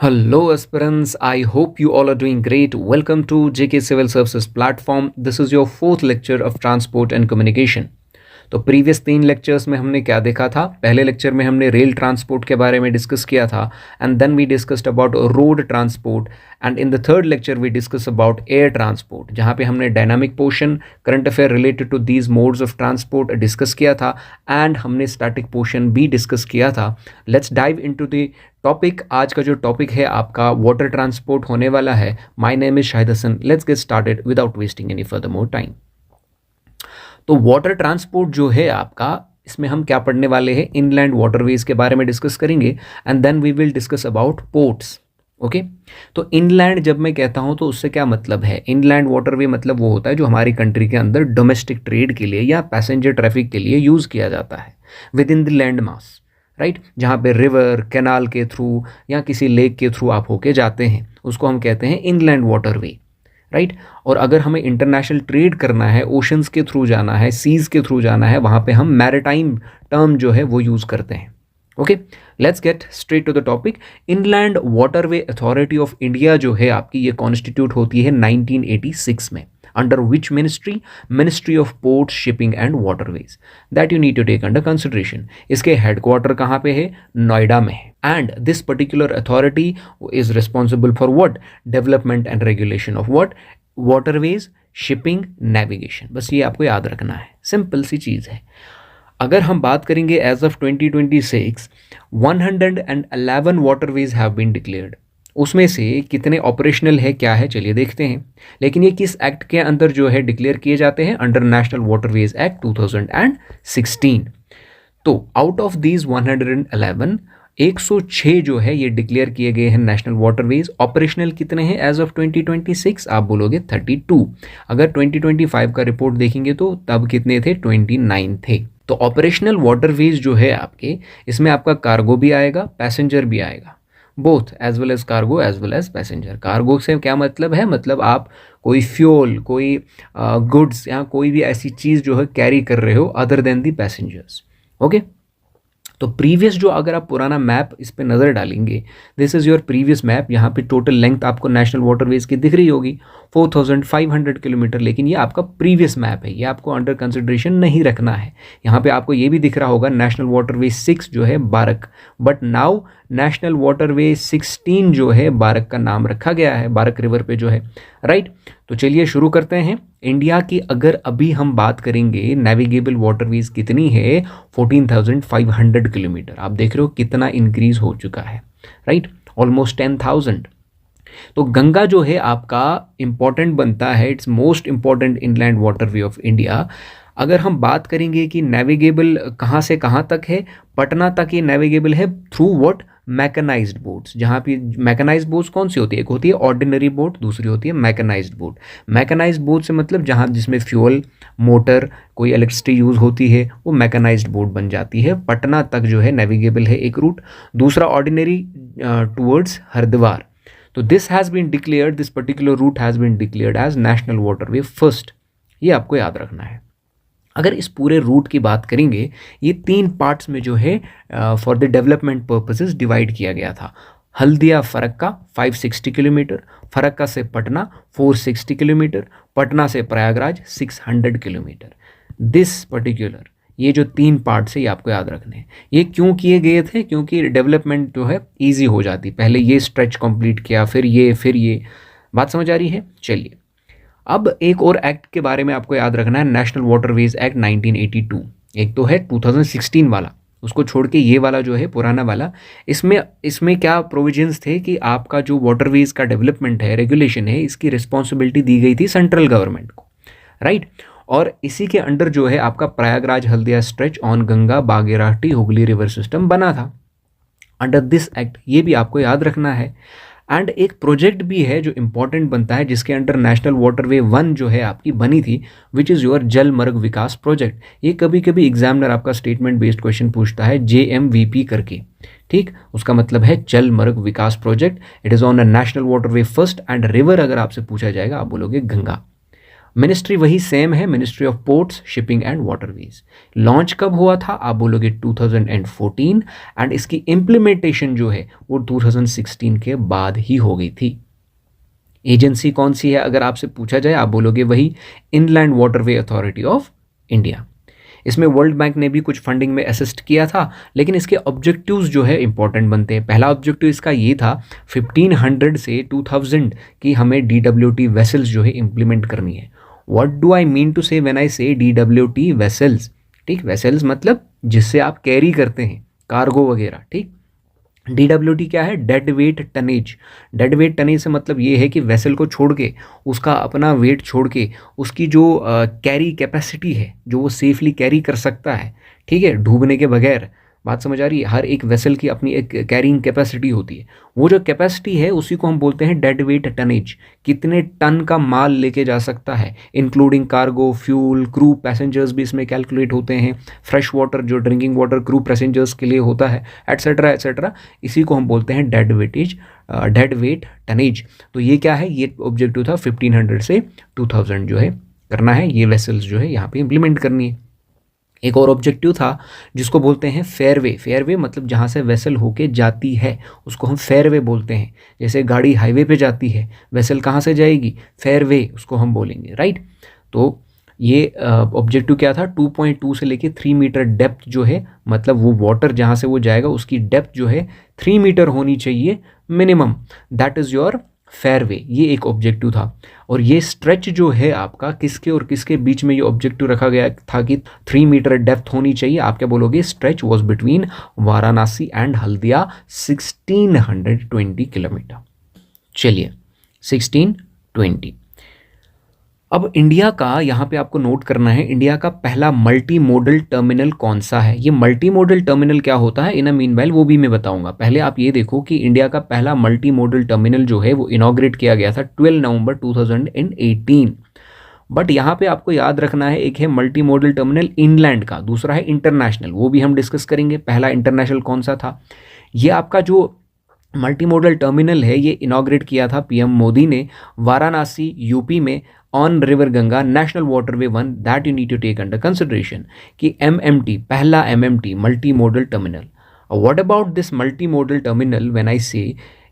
Hello, aspirants. I hope you all are doing great. Welcome to JK Civil Services platform. This is your fourth lecture of Transport and Communication. तो previous 3 lectures में हमने क्या देखा था? पहले lecture में हमने रेल ट्रांसपोर्ट के बारे में डिस्कस किया था and then we discussed about road transport and in the third lecture we discuss about air transport, जहाँ पे हमने dynamic portion, current affair related to these modes of transport discuss किया था एंड हमने स्टैटिक पोर्शन भी discuss किया था. Let's dive into the topic. आज का जो टॉपिक है आपका वाटर ट्रांसपोर्ट होने वाला है. My name is Shahid Hasan. Let's get started without wasting any further more time. तो वाटर ट्रांसपोर्ट जो है आपका, इसमें हम क्या पढ़ने वाले हैं? इनलैंड वाटरवेज के बारे में डिस्कस करेंगे and then we will discuss about ports. Okay, तो इनलैंड जब मैं कहता हूं तो उससे क्या मतलब है? इनलैंड वाटरवे मतलब वो होता है जो हमारी कंट्री के अंदर डोमेस्टिक ट्रेड के लिए या पैसेंजर ट्रैफिक के लिए यूज़ किया जाता है with in the land mass, right? जहाँ पे रिवर, कैनाल के थ्रू या किसी लेक के थ्रू आप होके जाते हैं, उसको हम कहते हैं इनलैंड वाटरवे, राइट? और अगर हमें इंटरनेशनल ट्रेड करना है, ओशंस के थ्रू जाना है, सीज के थ्रू जाना है, वहाँ पे हम मैरिटाइम टर्म जो है वो यूज़ करते हैं. Okay, let's get straight to the topic. Inland waterway authority of India जो है आपकी, ये कॉन्स्टिट्यूट होती है 1986 में. Under which ministry? Ministry of port, shipping and waterways. That you need to take under consideration. इसके हेडक्वार्टर कहाँ पे है? नोएडा में है. And this particular authority is responsible for what? Development and regulation of what? Waterways, shipping, navigation. बस ये आपको याद रखना है, सिंपल सी चीज़ है. अगर हम बात करेंगे as of 2026, 111 waterways have been declared. उसमें से कितने ऑपरेशनल है, क्या है, चलिए देखते हैं. लेकिन ये किस एक्ट के अंदर जो है डिक्लेयर किए जाते हैं? Under national waterways act 2016. तो आउट ऑफ दीज 111, 106 जो है ये डिक्लेयर किए गए हैं नेशनल वाटरवेज. ऑपरेशनल कितने हैं एज ऑफ 2026? आप बोलोगे 32. अगर 2025 का रिपोर्ट देखेंगे तो तब कितने थे? 29 थे. तो ऑपरेशनल वाटरवेज जो है आपके, इसमें आपका कार्गो भी आएगा, पैसेंजर भी आएगा, both as well as cargo as well as passenger. Cargo से क्या मतलब है? मतलब आप कोई फ्यूल, कोई गुड्स या कोई भी ऐसी चीज़ जो है कैरी कर रहे हो अदर देन दी पैसेंजर्स. ओके, तो प्रीवियस जो, अगर आप पुराना मैप इस पे नज़र डालेंगे, this is your previous map. यहाँ पे टोटल लेंथ आपको नेशनल वाटरवेज की दिख रही होगी 4500 किलोमीटर. लेकिन ये आपका प्रीवियस मैप है, ये आपको अंडर कंसिडरेशन नहीं रखना है. यहाँ पे आपको ये भी दिख रहा होगा नेशनल वाटरवे 6 जो है बारक, बट नाउ नेशनल वाटरवे 16 जो है बारक का नाम रखा गया है, बारक रिवर पे जो है, राइट? तो चलिए शुरू करते हैं. इंडिया की अगर अभी हम बात करेंगे, नेविगेबल वाटरवेज कितनी है? 14,500 किलोमीटर. आप देख रहे हो कितना इंक्रीज हो चुका है, राइट? ऑलमोस्ट 10,000. तो गंगा जो है आपका इंपॉर्टेंट बनता है. It's most important inland waterway of India. अगर हम बात करेंगे कि नेविगेबल कहाँ से कहाँ तक है, पटना तक ये नेविगेबल है थ्रू व्हाट? Mechanised boats. जहाँ पे मैकेनाइज्ड बोट्स कौन सी होती है? एक होती है ऑर्डिनरी बोट, दूसरी होती है मैकेनाइज्ड बोट. मैकेनाइज्ड बोट से मतलब जहाँ जिसमें फ्यूल, मोटर, कोई इलेक्ट्रिसिटी यूज़ होती है, वो मैकेनाइज्ड बोट बन जाती है. पटना तक जो है नेविगेबल है एक रूट. दूसरा ऑर्डिनरी टूवर्ड्स हरिद्वार. तो this has been declared, this particular route has been declared as national waterway first. ये आपको याद रखना है. अगर इस पूरे रूट की बात करेंगे, ये 3 पार्ट्स में जो है for the development purposes divide किया गया था. हल्दिया फरक्का 560 किलोमीटर, फरक्का से पटना 460 किलोमीटर, पटना से प्रयागराज 600 किलोमीटर. दिस पर्टिकुलर ये जो 3 पार्ट्स है ये आपको याद रखने हैं. ये क्यों किए गए थे? क्योंकि डेवलपमेंट जो है ईजी हो जाती. पहले ये स्ट्रेच कंप्लीट किया, फिर ये. बात समझ आ रही है? चलिए, अब एक और एक्ट के बारे में आपको याद रखना है, नेशनल वाटरवेज एक्ट 1982. एक तो है 2016 वाला, उसको छोड़ के ये वाला जो है पुराना वाला. इसमें क्या प्रोविजंस थे कि आपका जो वाटरवेज का डेवलपमेंट है, रेगुलेशन है, इसकी रिस्पॉन्सिबिलिटी दी गई थी सेंट्रल गवर्नमेंट को, राइट? और इसी के अंडर जो है आपका Prayagraj Haldia stretch on Ganga Bhagirathi Hooghly river system बना था अंडर दिस एक्ट. ये भी आपको याद रखना है. एंड एक प्रोजेक्ट भी है जो इंपॉर्टेंट बनता है, जिसके अंडर नेशनल वाटरवे 1 जो है आपकी बनी थी, विच इज़ योर जल मर्ग विकास प्रोजेक्ट. ये कभी कभी एग्जामिनर आपका स्टेटमेंट बेस्ड क्वेश्चन पूछता है, JMVP करके, ठीक? उसका मतलब है Jal Marg Vikas project. It is on a national waterway first and river. अगर आपसे पूछा जाएगा आप बोलोगे गंगा. मिनिस्ट्री वही सेम है, ministry of ports, shipping and waterways. Launch कब हुआ था? आप बोलोगे 2014, एंड इसकी इम्प्लीमेंटेशन जो है वो 2016 के बाद ही हो गई थी। एजेंसी कौन सी है अगर आपसे पूछा जाए, आप बोलोगे वही inland waterway authority of India. इसमें वर्ल्ड बैंक ने भी कुछ फंडिंग में असिस्ट किया था, लेकिन इसके ऑब्जेक्टिव्स जो है इंपॉर्टेंट बनते हैं। पहला ऑब्जेक्टिव इसका ये था 1500 से 2000 की हमें DWT वेसल्स जो है इंप्लीमेंट करनी है। What do I mean to say when I say DWT vessels? ठीक, वेसल्स मतलब जिससे आप कैरी करते हैं कार्गो वगैरह। ठीक, DWT क्या है? Dead weight tonnage. Dead weight tonnage से मतलब ये है कि वेसल को छोड़ के, उसका अपना वेट छोड़ के, उसकी जो कैरी कैपेसिटी है, जो वो सेफली कैरी कर सकता है, ठीक है, डूबने के बगैर। बात समझ आ रही है? हर एक वेसल की अपनी एक कैरिंग कैपेसिटी होती है। वो जो कैपेसिटी है उसी को हम बोलते हैं डेड वेट टनेज। कितने टन का माल लेके जा सकता है, including cargo, fuel, crew, passengers भी इसमें कैलकुलेट होते हैं। फ्रेश वाटर जो ड्रिंकिंग वाटर क्रू पैसेंजर्स के लिए होता है, एट्सेट्रा एट्सेट्रा, इसी को हम बोलते हैं डेड वेट टनेज। तो ये क्या है? ये ऑब्जेक्टिव था 1500 से 2000 जो है करना है, ये वेसल्स जो है यहाँ पे इंप्लीमेंट करनी है। एक और ऑब्जेक्टिव था जिसको बोलते हैं फेयरवे। फेयरवे मतलब जहाँ से वेसल होके जाती है उसको हम फेयरवे बोलते हैं। जैसे गाड़ी हाईवे पे जाती है, वेसल कहाँ से जाएगी? फेयरवे, उसको हम बोलेंगे, राइट। तो ये ऑब्जेक्टिव क्या था? 2.2 से लेके 3 मीटर डेप्थ जो है, मतलब वो वाटर जहाँ से वो जाएगा उसकी डेप्थ जो है 3 मीटर होनी चाहिए minimum. That is your fairway. ये एक ऑब्जेक्टिव था। और ये स्ट्रेच जो है आपका, किसके और किसके बीच में ये ऑब्जेक्टिव रखा गया था कि 3 मीटर डेप्थ होनी चाहिए? आप क्या बोलोगे? Stretch was between Varanasi and Haldia, 1620 kilometre. चलिए 1620। अब इंडिया का यहाँ पे आपको नोट करना है, इंडिया का पहला मल्टी मोडल टर्मिनल कौन सा है? ये मल्टी मोडल टर्मिनल क्या होता है इन अ मीनवाइल वो भी मैं बताऊंगा। पहले आप ये देखो कि इंडिया का पहला मल्टी मोडल टर्मिनल जो है वो इनॉग्रेट किया गया था 12 नवंबर 2018। बट यहाँ पे आपको याद रखना है, एक है मल्टी मोडल टर्मिनल इनलैंड का, दूसरा है इंटरनेशनल, वो भी हम डिस्कस करेंगे। पहला इंटरनेशनल कौन सा था? ये आपका जो मल्टी मोडल टर्मिनल है ये इनॉग्रेट किया था पीएम मोदी ने वाराणसी यूपी में on river Ganga national waterway 1 that you need to take under consideration कि MMT, पहला MMT multi modal terminal. What about this multi modal terminal when I say,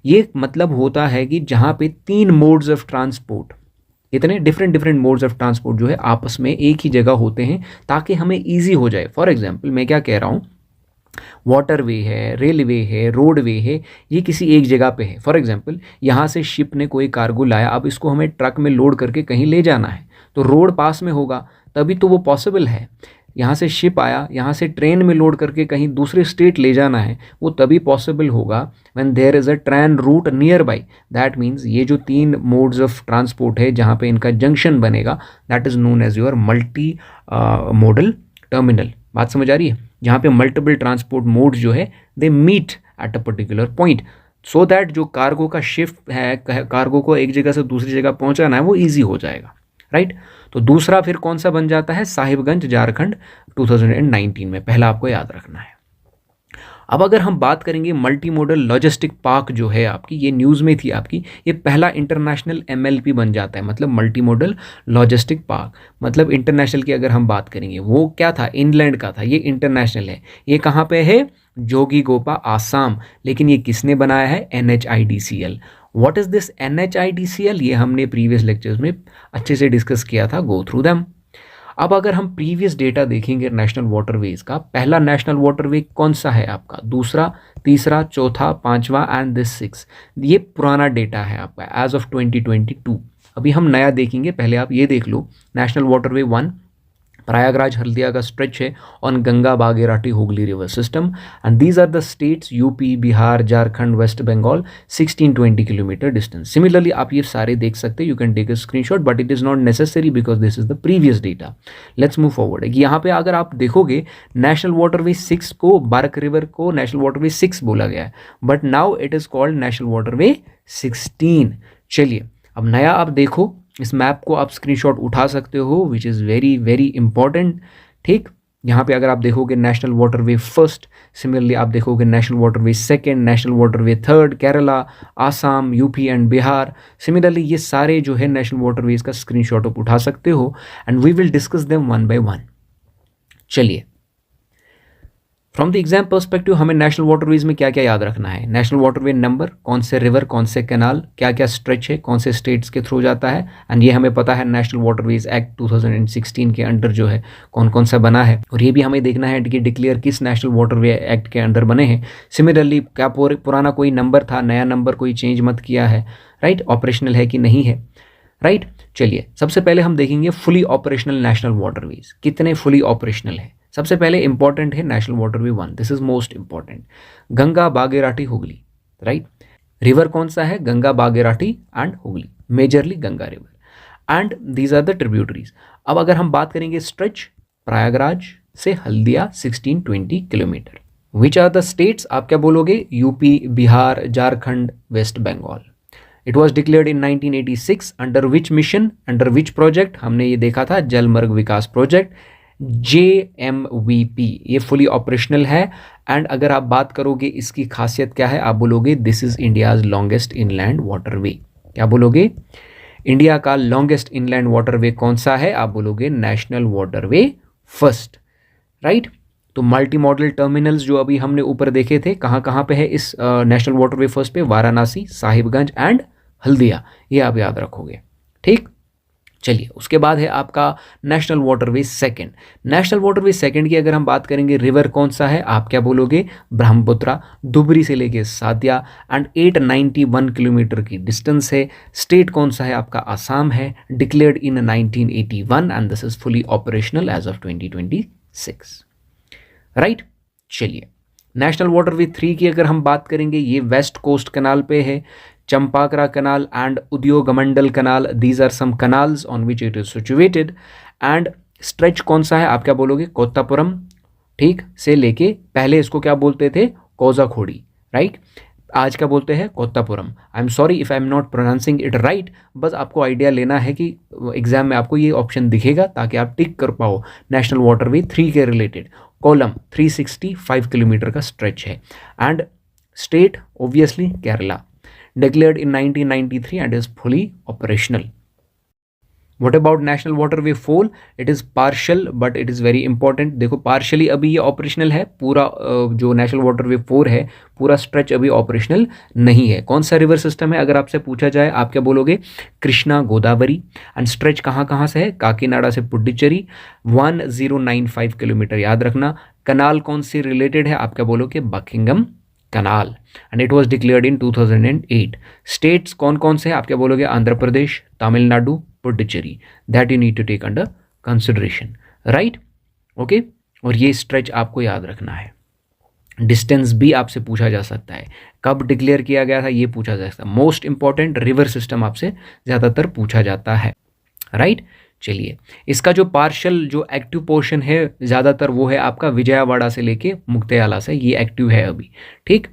ये मतलब होता है कि जहाँ पे 3 मोड्स ऑफ ट्रांसपोर्ट, इतने डिफरेंट मोड्स ऑफ ट्रांसपोर्ट जो है आपस में एक ही जगह होते हैं ताकि हमें ईजी हो जाए। फॉर एग्जाम्पल मैं क्या कह रहा हूँ, वाटरवे है, रेलवे है, रोडवे है, ये किसी एक जगह पे है। फॉर एग्जांपल यहाँ से शिप ने कोई कार्गो लाया, अब इसको हमें ट्रक में लोड करके कहीं ले जाना है, तो रोड पास में होगा तभी तो वो पॉसिबल है। यहाँ से शिप आया, यहाँ से ट्रेन में लोड करके कहीं दूसरे स्टेट ले जाना है, वो तभी पॉसिबल होगा when there is a train route nearby. That means ये जो 3 मोड्स ऑफ ट्रांसपोर्ट है जहाँ पे इनका जंक्शन बनेगा, that is known as your multi modal terminal. बात समझ आ रही है? जहाँ पे मल्टीपल ट्रांसपोर्ट मोड्स जो है they meet at a particular point, so that जो कार्गो का शिफ्ट है, कार्गो को एक जगह से दूसरी जगह पहुँचाना है, वो ईजी हो जाएगा, राइट। तो दूसरा फिर कौन सा बन जाता है? साहिबगंज झारखंड 2019 में, पहला आपको याद रखना है। अब अगर हम बात करेंगे मल्टी मॉडल लॉजिस्टिक पार्क जो है आपकी, ये न्यूज़ में थी आपकी, ये पहला इंटरनेशनल MLP बन जाता है, मतलब मल्टी मॉडल लॉजिस्टिक पार्क। मतलब इंटरनेशनल की अगर हम बात करेंगे, वो क्या था? इनलैंड का था, ये इंटरनेशनल है। ये कहाँ पे है? जोगीघोपा, आसाम। लेकिन ये किसने बनाया है? NHIDCL। What is this NHIDCL? ये हमने प्रीवियस लेक्चर्स में अच्छे से डिस्कस किया था, गो थ्रू दैम। अब अगर हम प्रीवियस डेटा देखेंगे नेशनल वाटरवेज का, पहला नेशनल वाटरवे कौन सा है आपका? दूसरा, तीसरा, चौथा, पांचवा एंड दिस 6, ये पुराना डेटा है आपका एज ऑफ 2022। अभी हम नया देखेंगे, पहले आप ये देख लो। नेशनल वाटरवे 1 प्रयागराज हल्दिया का स्ट्रेच है on Ganga Bhagirathi Hooghly river system, and these are the states UP, Bihar, Jharkhand, West Bengal, 1620 kilometre distance. Similarly आप ये सारे देख सकते हैं, you can take a screenshot, but it is not necessary because this is the previous data. Let's move forward. यहाँ पे अगर आप देखोगे, नेशनल वाटरवे 6 को, बारक रिवर को नेशनल वाटरवे 6 बोला गया है, but now it is called national waterway 16। चलिए अब नया आप देखो, इस मैप को आप स्क्रीनशॉट उठा सकते हो, which is very very important. ठीक, यहाँ पे अगर आप देखोगे नेशनल वाटरवे फर्स्ट, सिमिलरली आप देखोगे national waterway second, national waterway third, Kerala, Assam, UP and Bihar. Similarly ये सारे जो है नेशनल वाटरवेज का स्क्रीनशॉट आप उठा सकते हो and we will discuss them one by one. चलिए, फ्रॉम द एग्जाम पर्सपेक्टिव हमें नेशनल वाटरवेज में क्या क्या याद रखना है? नेशनल वाटरवे नंबर, कौन से रिवर, कौन से कैनाल, क्या क्या स्ट्रेच है, कौन से स्टेट्स के थ्रू जाता है, एंड ये हमें पता है नेशनल वाटरवेज एक्ट 2016 के अंडर जो है कौन कौन सा बना है, और ये भी हमें देखना है कि डिक्लेयर किस नेशनल वाटरवे एक्ट के अंडर बने हैं। सिमिलरली क्या पुराना कोई नंबर था, नया नंबर कोई चेंज मत किया है, राइट, ऑपरेशनल है कि नहीं है, राइट। चलिए, सबसे पहले हम देखेंगे फुली ऑपरेशनल नेशनल वाटरवेज, कितने फुली ऑपरेशनल है। सबसे पहले इंपॉर्टेंट है national waterway 1, this is most important, Ganga, Bhagirathi, Hooghly, right. River कौन सा है? Ganga, Bhagirathi and Hooghly, majorly Ganga river, and these are the tributaries. अब अगर हम बात करेंगे स्ट्रेच, प्रयागराज से Haldia 1620 kilometre. Which are the states? आप क्या बोलोगे? UP, Bihar, Jharkhand, West Bengal. It was declared in 1986 under which mission, under which project? हमने ये देखा था जलमार्ग विकास प्रोजेक्ट, JMVP, ये फुली ऑपरेशनल है। एंड अगर आप बात करोगे इसकी खासियत क्या है, आप बोलोगे this is India's longest inland waterway. क्या बोलोगे? इंडिया का लॉन्गेस्ट इनलैंड वाटरवे कौन सा है? आप बोलोगे नेशनल वाटरवे फर्स्ट, राइट। तो मल्टी मॉडल टर्मिनल्स जो अभी हमने ऊपर देखे थे, कहाँ कहाँ पे है इस नेशनल वाटरवे फर्स्ट पे? वाराणसी, साहिबगंज एंड हल्दिया, ये आप याद रखोगे, ठीक। चलिए, उसके बाद है आपका national waterway second. National waterway second की अगर हम बात करेंगे, रिवर कौन सा है? आप क्या बोलोगे? ब्रह्मपुत्रा, दुबरी से लेके सादिया, एंड 891 किलोमीटर की डिस्टेंस है। स्टेट कौन सा है? आपका आसाम है, declared in 1981 and this is fully operational as of 2026, right. चलिए, नेशनल वाटरवे 3 की अगर हम बात करेंगे, ये वेस्ट कोस्ट कनाल पे है, Champakara canal and Udyogamandal canal, these are some canals on which it is situated. And stretch कौन सा है? आप क्या बोलोगे? कोत्तापुरम, ठीक, से लेके, पहले इसको क्या बोलते थे? कोजाखोड़ी, राइट, आज क्या बोलते हैं? Kottapuram. I am sorry if I am not pronouncing it right, बस आपको आइडिया लेना है कि एग्जाम में आपको ये ऑप्शन दिखेगा ताकि आप टिक कर पाओ। नेशनल वाटरवे 3 के रिलेटेड कोलम 365 किलोमीटर का स्ट्रेच है, and state obviously Kerala, declared in 1993 and is fully operational. What about National Waterway 4? It is partial but it is very important. देखो, partially अभी ये ऑपरेशनल है, पूरा जो नेशनल वाटरवे 4 है पूरा स्ट्रेच अभी ऑपरेशनल नहीं है। कौन सा रिवर सिस्टम है? अगर आपसे पूछा जाए, आप क्या बोलोगे? कृष्णा, गोदावरी, एंड स्ट्रेच कहाँ कहाँ से है? काकीनाडा से पुडुचेरी, 1095 किलोमीटर, याद रखना। कनाल कौन सी रिलेटेड है? आप क्या बोलोगे? Buckingham canal, and it was declared in 2008। States कौन कौन से हैं? आप क्या बोलोगे? Andhra Pradesh, Tamil Nadu, Puducherry, that you need to take under consideration, right, okay. और ये स्ट्रेच आपको याद रखना है। डिस्टेंस भी आपसे पूछा जा सकता है, कब डिक्लेयर किया गया था ये पूछा जा सकता है। मोस्ट इंपॉर्टेंट रिवर सिस्टम आपसे ज़्यादातर पूछा जाता है, राइट। चलिए, इसका जो पार्शियल जो एक्टिव पोर्शन है ज़्यादातर वो है आपका विजयवाड़ा से लेके मुक्तेयाला से, ये एक्टिव है अभी, ठीक।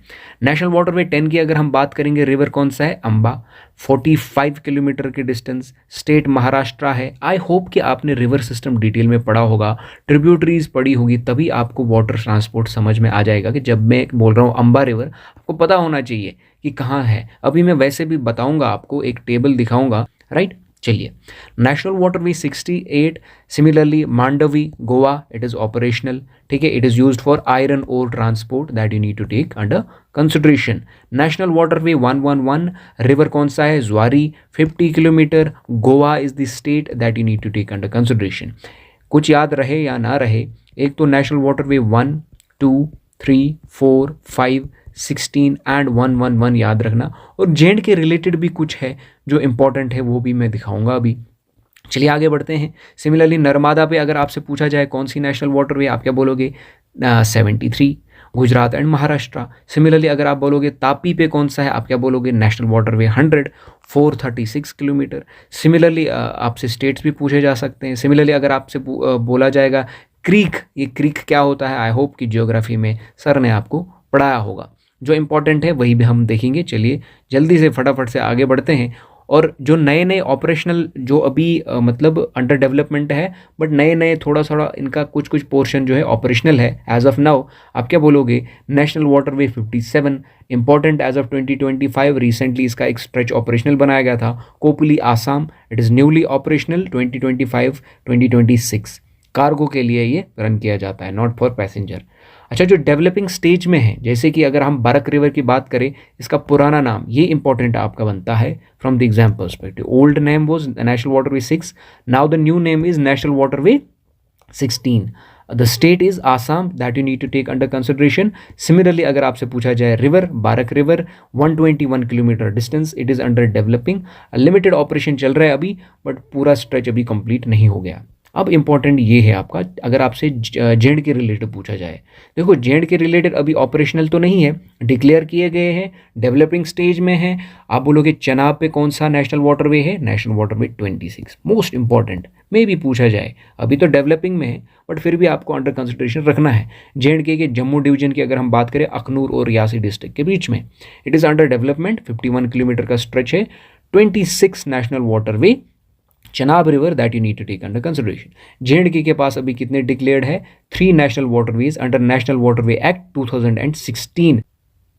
नेशनल वाटरवे 10 की अगर हम बात करेंगे, रिवर कौन सा है? अंबा, 45 किलोमीटर की डिस्टेंस, स्टेट महाराष्ट्र है। आई होप कि आपने रिवर सिस्टम डिटेल में पढ़ा होगा, ट्रिब्यूटरीज पढ़ी होगी, तभी आपको वाटर ट्रांसपोर्ट समझ में आ जाएगा कि जब मैं बोल रहा हूँ अंबा रिवर, आपको पता होना चाहिए कि कहाँ है। अभी मैं वैसे भी बताऊँगा, आपको एक टेबल दिखाऊँगा, राइट। चलिए, national waterway 68, similarly Mandovi, Goa, it is operational, ठीक है। It is used for iron ore transport, that you need to take under consideration. National waterway 111, river कौन सा है? Zuari, 50 kilometre, Goa is the state that you need to take under consideration. कुछ याद रहे या ना रहे, एक तो नेशनल वाटरवे 1, 2, 3, 4, 5, 16 एंड 111 याद रखना, और जेंड के रिलेटेड भी कुछ है जो इंपॉर्टेंट है, वो भी मैं दिखाऊंगा अभी। चलिए आगे बढ़ते हैं। सिमिलरली नर्मदा पे अगर आपसे पूछा जाए कौन सी नेशनल वाटरवे, आप क्या बोलोगे? 73, गुजरात एंड महाराष्ट्र। सिमिलरली अगर आप बोलोगे तापी पे कौन सा है, आप क्या बोलोगे? National waterway 100, 436 kilometre. सिमिलरली आपसे स्टेट्स भी पूछे जा सकते हैं। सिमिलरली अगर आपसे बोला जाएगा क्रीक, ये क्रीक क्या होता है? आई होप कि ज्योग्राफी में सर ने आपको पढ़ाया होगा। जो इंपॉर्टेंट है वही भी हम देखेंगे। चलिए जल्दी से फटाफट से आगे बढ़ते हैं। और जो नए नए ऑपरेशनल जो अभी मतलब अंडर डेवलपमेंट है, बट नए नए थोड़ा थोड़ा इनका कुछ कुछ पोर्शन जो है ऑपरेशनल है एज ऑफ नाउ, आप क्या बोलोगे? National waterway 57 important as of 2025, recently इसका एक स्ट्रेच ऑपरेशनल बनाया गया था। Kopili Assam, it is newly operational 2025-2026, cargo के लिए ये रन किया जाता है, नॉट फॉर पैसेंजर। अच्छा, जो डेवलपिंग स्टेज में है, जैसे कि अगर हम बारक रिवर की बात करें, इसका पुराना नाम ये इंपॉर्टेंट आपका बनता है from the exam perspective. Old name was national waterway 6, now the new name is national waterway 16। The state is Assam, that you need to take under consideration. Similarly अगर आपसे पूछा जाए river, Barak river 121 kilometre distance, it is under developing, limited operation चल रहा है अभी, but पूरा stretch अभी कंप्लीट नहीं हो गया। अब इंपॉर्टेंट ये है आपका, अगर आपसे जेड के रिलेटेड पूछा जाए, देखो जेड के रिलेटेड अभी ऑपरेशनल तो नहीं है, डिक्लेयर किए गए हैं, डेवलपिंग स्टेज में है। आप बोलोगे चनाब पे कौन सा नेशनल वाटरवे है? नेशनल वाटरवे 26, मोस्ट इंपॉर्टेंट, मे भी पूछा जाए, अभी तो डेवलपिंग में है बट फिर भी आपको अंडर कंसिडरेशन रखना है। जेड के जम्मू डिवीजन की अगर हम बात करें, अखनूर और रियासी डिस्ट्रिक्ट के बीच में, it is under development, 51 kilometre का स्ट्रेच है, 26 national waterway Chenab river that you need to take under consideration. J and K के पास अभी कितने डिक्लेयर्ड है? 3 national waterways under national waterway act 2016,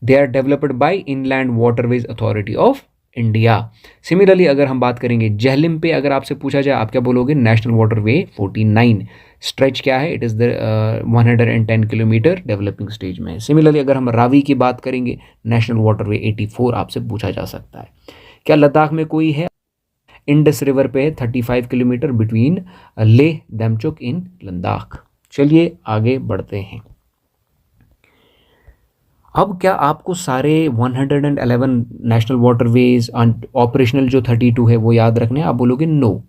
they are developed by inland waterways authority of India. Similarly अगर हम बात करेंगे जहलिम पे, अगर आपसे पूछा जाए, आप क्या बोलोगे? नेशनल वाटरवे 49, स्ट्रेच क्या है? It is the 110 kilometre, developing stage में है। सिमिलरली अगर हम रावी की बात करेंगे, नेशनल वाटरवे 84 आपसे पूछा जा सकता है। क्या लद्दाख में कोई है? इंडस रिवर पे है 35 किलोमीटर बिटवीन लेह दमचुक इन लद्दाख। चलिए आगे बढ़ते हैं। अब क्या आपको सारे 111 नेशनल वाटरवेज ऑपरेशनल जो 32 है वो याद रखने हैं? आप बोलोगे नो।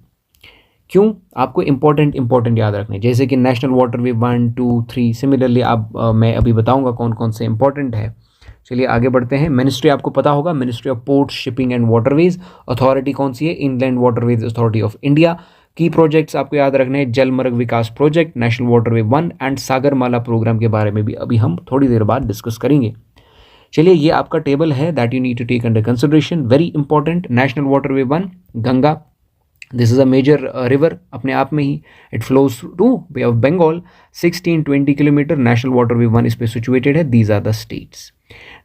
क्यों? आपको इंपॉर्टेंट याद रखने, जैसे कि नेशनल वाटरवे 1, 2, 3। सिमिलरली आप मैं अभी बताऊंगा कौन कौन से इंपॉर्टेंट है। चलिए आगे बढ़ते हैं। मिनिस्ट्री आपको पता होगा, ministry of ports, shipping and waterways. Authority कौन सी है? Inland waterways authority of India. की प्रोजेक्ट्स आपको याद रखने हैं, Jal Marg Vikas project, national waterway 1 and Sagarmala programme के बारे में भी अभी हम थोड़ी देर बाद डिस्कस करेंगे। चलिए, ये आपका टेबल है that you need to take under consideration, very important. National waterway 1 Ganga, this is a major river अपने आप में ही, it flows to bay of Bengal, 1620 kilometre, national waterway 1 इस पे सिचुएटेड है। These are the states.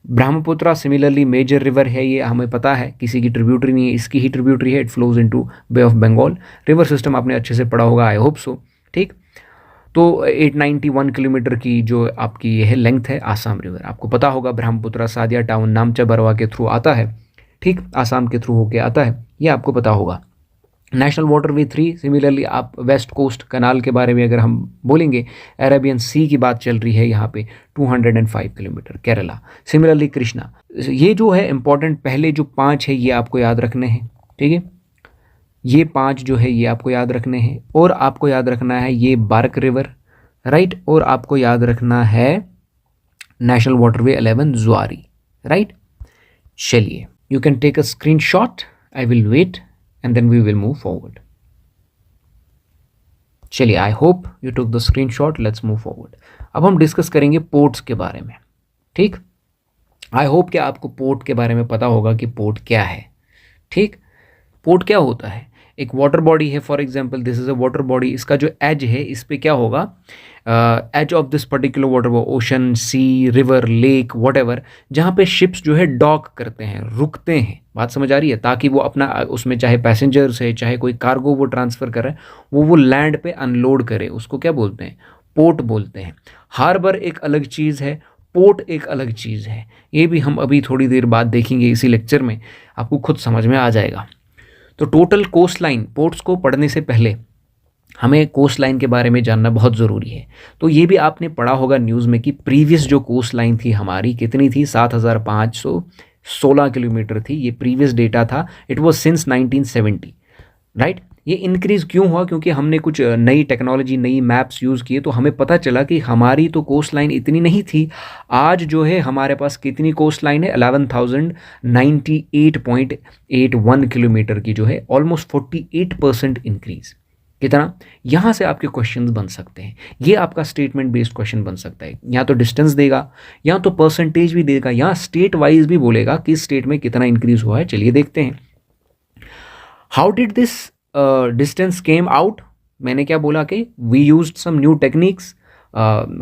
Brahmaputra similarly major river है, ये हमें पता है, किसी की ट्रिब्यूटरी नहीं है, इसकी ही ट्रिब्यूटरी है, it flows into Bay of Bengal. River system आपने अच्छे से पढ़ा होगा, आई होप सो। ठीक, तो 891 किलोमीटर की जो आपकी ये है लेंथ है आसाम रिवर, आपको पता होगा। ब्रह्मपुत्रा सादिया टाउन नामचा बरवा के थ्रू आता है, ठीक, आसाम के थ्रू होके आता है, ये आपको पता होगा। नेशनल वाटरवे 3 सिमिलरली आप वेस्ट कोस्ट कनाल के बारे में अगर हम बोलेंगे, अरेबियन सी की बात चल रही है यहाँ पे, 205 किलोमीटर केरला। सिमिलरली कृष्णा, ये जो है इंपॉर्टेंट, पहले जो 5 है ये आपको याद रखने हैं, ठीक है, ये 5 जो है ये आपको याद रखने हैं। और आपको याद रखना है ये बारक रिवर, राइट, और आपको याद रखना है नेशनल वाटरवे 11 जुआरी, राइट। चलिए, you can take a screenshot, I will wait and then we will move forward. चलिए, I hope you took the screenshot, let's move forward. अब हम डिस्कस करेंगे पोर्ट्स के बारे में, ठीक। आई होप कि आपको पोर्ट के बारे में पता होगा कि पोर्ट क्या है, ठीक। पोर्ट क्या होता है? एक वाटर बॉडी है, for example this is a water body, इसका जो एज है इस पे क्या होगा, edge of this particular water, वो ocean, sea, river, lake, what, जहाँ पे शिप्स जो है डॉक करते हैं, रुकते हैं, बात समझ आ रही है, ताकि वो अपना उसमें चाहे पैसेंजर्स है चाहे कोई कार्गो वो ट्रांसफ़र कर रहा है, वो लैंड पे अनलोड करे, उसको क्या बोलते हैं? पोर्ट बोलते हैं। हार्बर एक अलग चीज़ है, पोर्ट एक अलग चीज़ है, ये भी हम अभी थोड़ी देर बाद देखेंगे इसी लेक्चर में, आपको खुद समझ में आ जाएगा। तो टोटल कोस्ट लाइन, पोर्ट्स को पढ़ने से पहले हमें कोस्ट लाइन के बारे में जानना बहुत ज़रूरी है। तो ये भी आपने पढ़ा होगा न्यूज़ में कि प्रीवियस जो कोस्ट लाइन थी हमारी कितनी थी? 7516 किलोमीटर थी, ये प्रीवियस डेटा था, इट वाज सिंस 1970, राइट। ये इंक्रीज़ क्यों हुआ? क्योंकि हमने कुछ नई टेक्नोलॉजी, नई मैप्स यूज़ किए, तो हमें पता चला कि हमारी तो कोस्ट लाइन इतनी नहीं थी। आज जो है हमारे पास कितनी कोस्ट लाइन है? 11,098.81 किलोमीटर की जो है, ऑलमोस्ट 48% इंक्रीज़। कितना? यहाँ से आपके क्वेश्चंस बन सकते हैं, ये आपका स्टेटमेंट बेस्ड क्वेश्चन बन सकता है। या तो डिस्टेंस देगा, या तो परसेंटेज भी देगा, या स्टेट वाइज भी बोलेगा कि स्टेट में कितना इंक्रीज़ हुआ है। चलिए देखते हैं। How did this distance came out? मैंने क्या बोला कि we used some new techniques,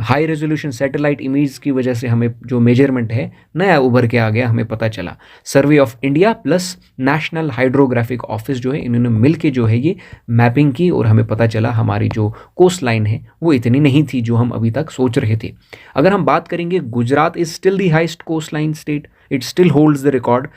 high resolution satellite image की वजह से हमें जो मेजरमेंट है नया उभर के आ गया, हमें पता चला। Survey of India plus national hydrographic office जो है, इन्होंने मिल के जो है ये मैपिंग की और हमें पता चला हमारी जो कोस्ट लाइन है वो इतनी नहीं थी जो हम अभी तक सोच रहे थे। अगर हम बात करेंगे, Gujarat is still the highest coast line state, it still holds the record.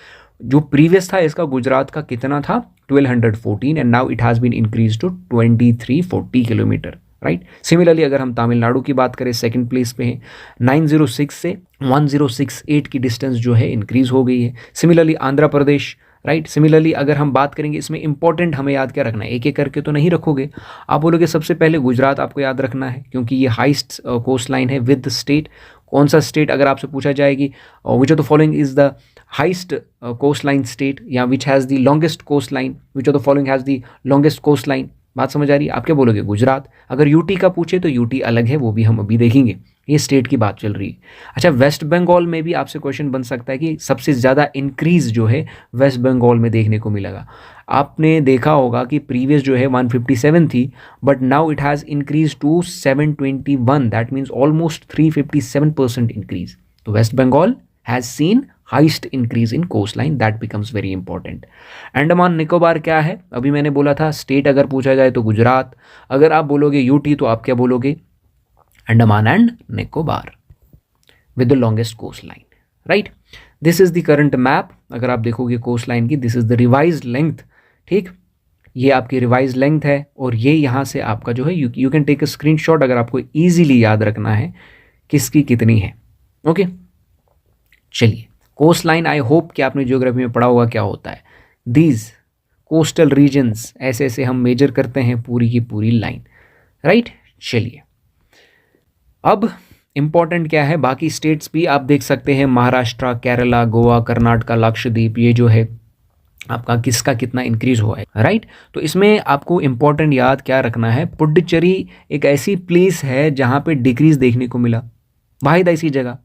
जो प्रीवियस था इसका, गुजरात का कितना था, 1214, and now it has been increase to 2340 kilometre, right. Similarly अगर हम तमिलनाडु की बात करें, सेकंड प्लेस पे है, 906 से 1068 की डिस्टेंस जो है इंक्रीज हो गई है। Similarly Andhra Pradesh, right. Similarly अगर हम बात करेंगे, इसमें इंपॉर्टेंट हमें याद क्या रखना है, एक एक करके तो नहीं रखोगे आप, बोलोगे सबसे पहले गुजरात आपको याद रखना है क्योंकि ये हाइस्ट कोस्ट लाइन है विद स्टेट। कौन सा स्टेट अगर आपसे पूछा जाएगी, which of the following is the highest coast line state, या which has the longest coast line, which of the following has the longest coast line, बात समझ आ रही है? आप क्या बोलोगे, गुजरात। अगर यूटी का पूछे तो यूटी अलग है, वो भी हम अभी देखेंगे, ये स्टेट की बात चल रही है। अच्छा, वेस्ट बंगाल में भी आपसे क्वेश्चन बन सकता है कि सबसे ज़्यादा इंक्रीज जो है वेस्ट बंगाल में देखने को मिलेगा। आपने देखा होगा कि प्रीवियस जो है 157 थी, but now it has increase to 721, that means almost 357% increase. तो West Bengal has seen highest increase in coast line, that becomes very important. Andaman Nicobar क्या है? अभी मैंने बोला था स्टेट अगर पूछा जाए तो गुजरात, अगर आप बोलोगे यूटी तो आप क्या बोलोगे, Andaman and Nicobar with the longest coast line, right. This is the current map. अगर आप देखोगे कोस्ट लाइन की, this is the revised length, ठीक, ये आपकी रिवाइज लेंथ है, और ये यहाँ से आपका जो है you can take a screenshot अगर आपको ईजिली याद रखना है किसकी कितनी है। ओके, चलिए, कोस्ट लाइन, आई होप कि आपने ज्योग्राफी में पढ़ा होगा क्या होता है। दीज कोस्टल रीजन्स, ऐसे ऐसे हम मेजर करते हैं पूरी की पूरी लाइन, राइट। चलिए, अब इंपॉर्टेंट क्या है, बाकी स्टेट्स भी आप देख सकते हैं, महाराष्ट्र, केरला, गोवा, कर्नाटका, लक्षद्वीप, ये जो है आपका किसका कितना इंक्रीज हुआ है, राइट। तो इसमें आपको इंपॉर्टेंट याद क्या रखना है, पुडुचेरी एक ऐसी प्लेस है जहाँ पे डिक्रीज देखने को मिला, वाहिद ऐसी जगह।